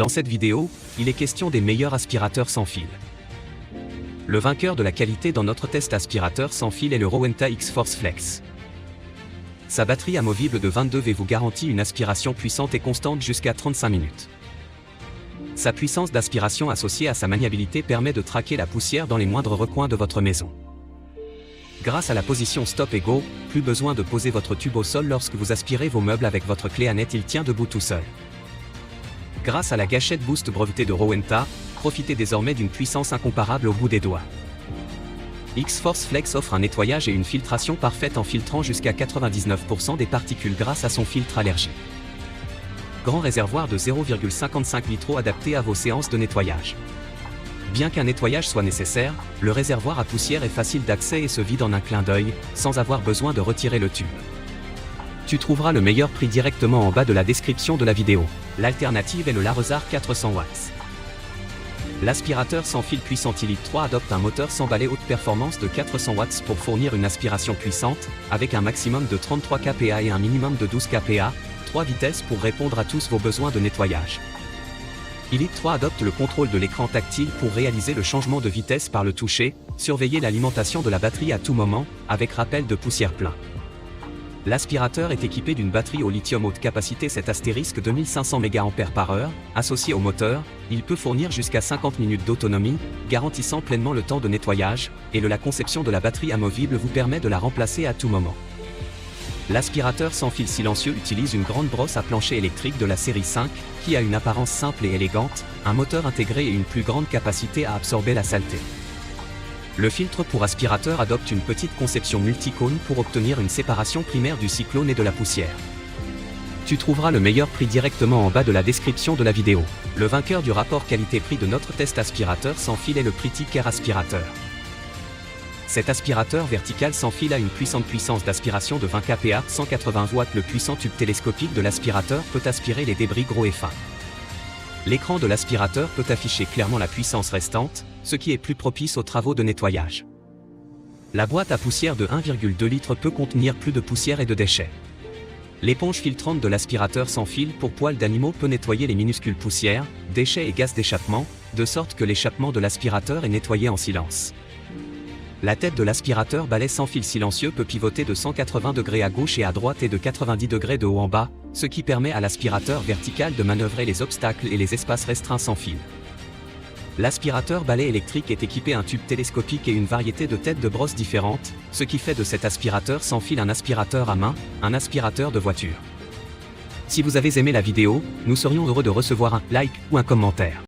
Dans cette vidéo, il est question des meilleurs aspirateurs sans fil. Le vainqueur de la qualité dans notre test aspirateur sans fil est le Rowenta X-Force Flex. Sa batterie amovible de 22 V vous garantit une aspiration puissante et constante jusqu'à 35 minutes. Sa puissance d'aspiration associée à sa maniabilité permet de traquer la poussière dans les moindres recoins de votre maison. Grâce à la position Stop et Go, plus besoin de poser votre tube au sol lorsque vous aspirez vos meubles avec votre clé à net, il tient debout tout seul. Grâce à la gâchette Boost brevetée de Rowenta, profitez désormais d'une puissance incomparable au bout des doigts. X-Force Flex offre un nettoyage et une filtration parfaite en filtrant jusqu'à 99% des particules grâce à son filtre allergie. Grand réservoir de 0,55 litres adapté à vos séances de nettoyage. Bien qu'un nettoyage soit nécessaire, le réservoir à poussière est facile d'accès et se vide en un clin d'œil, sans avoir besoin de retirer le tube. Tu trouveras le meilleur prix directement en bas de la description de la vidéo. L'alternative est le Larezar 400 watts. L'aspirateur sans fil puissant Elite 3 adopte un moteur sans balai haute performance de 400 watts pour fournir une aspiration puissante, avec un maximum de 33 kPa et un minimum de 12 kPa, 3 vitesses pour répondre à tous vos besoins de nettoyage. Elite 3 adopte le contrôle de l'écran tactile pour réaliser le changement de vitesse par le toucher, surveiller l'alimentation de la batterie à tout moment, avec rappel de poussière plein. L'aspirateur est équipé d'une batterie au lithium haute capacité 7 astérisque 2500 mAh, associé au moteur, il peut fournir jusqu'à 50 minutes d'autonomie, garantissant pleinement le temps de nettoyage, et la conception de la batterie amovible vous permet de la remplacer à tout moment. L'aspirateur sans fil silencieux utilise une grande brosse à plancher électrique de la série 5, qui a une apparence simple et élégante, un moteur intégré et une plus grande capacité à absorber la saleté. Le filtre pour aspirateur adopte une petite conception multicône pour obtenir une séparation primaire du cyclone et de la poussière. Tu trouveras le meilleur prix directement en bas de la description de la vidéo. Le vainqueur du rapport qualité-prix de notre test aspirateur sans fil est le Pretty Care aspirateur. Cet aspirateur vertical sans fil a une puissance d'aspiration de 20 kPa, 180 watts. Le puissant tube télescopique de l'aspirateur peut aspirer les débris gros et fins. L'écran de l'aspirateur peut afficher clairement la puissance restante, ce qui est plus propice aux travaux de nettoyage. La boîte à poussière de 1,2 litres peut contenir plus de poussière et de déchets. L'éponge filtrante de l'aspirateur sans fil pour poils d'animaux peut nettoyer les minuscules poussières, déchets et gaz d'échappement, de sorte que l'échappement de l'aspirateur est nettoyé en silence. La tête de l'aspirateur balai sans fil silencieux peut pivoter de 180 degrés à gauche et à droite et de 90 degrés de haut en bas, ce qui permet à l'aspirateur vertical de manœuvrer les obstacles et les espaces restreints sans fil. L'aspirateur balai électrique est équipé d'un tube télescopique et une variété de têtes de brosse différentes, ce qui fait de cet aspirateur sans fil un aspirateur à main, un aspirateur de voiture. Si vous avez aimé la vidéo, nous serions heureux de recevoir un like ou un commentaire.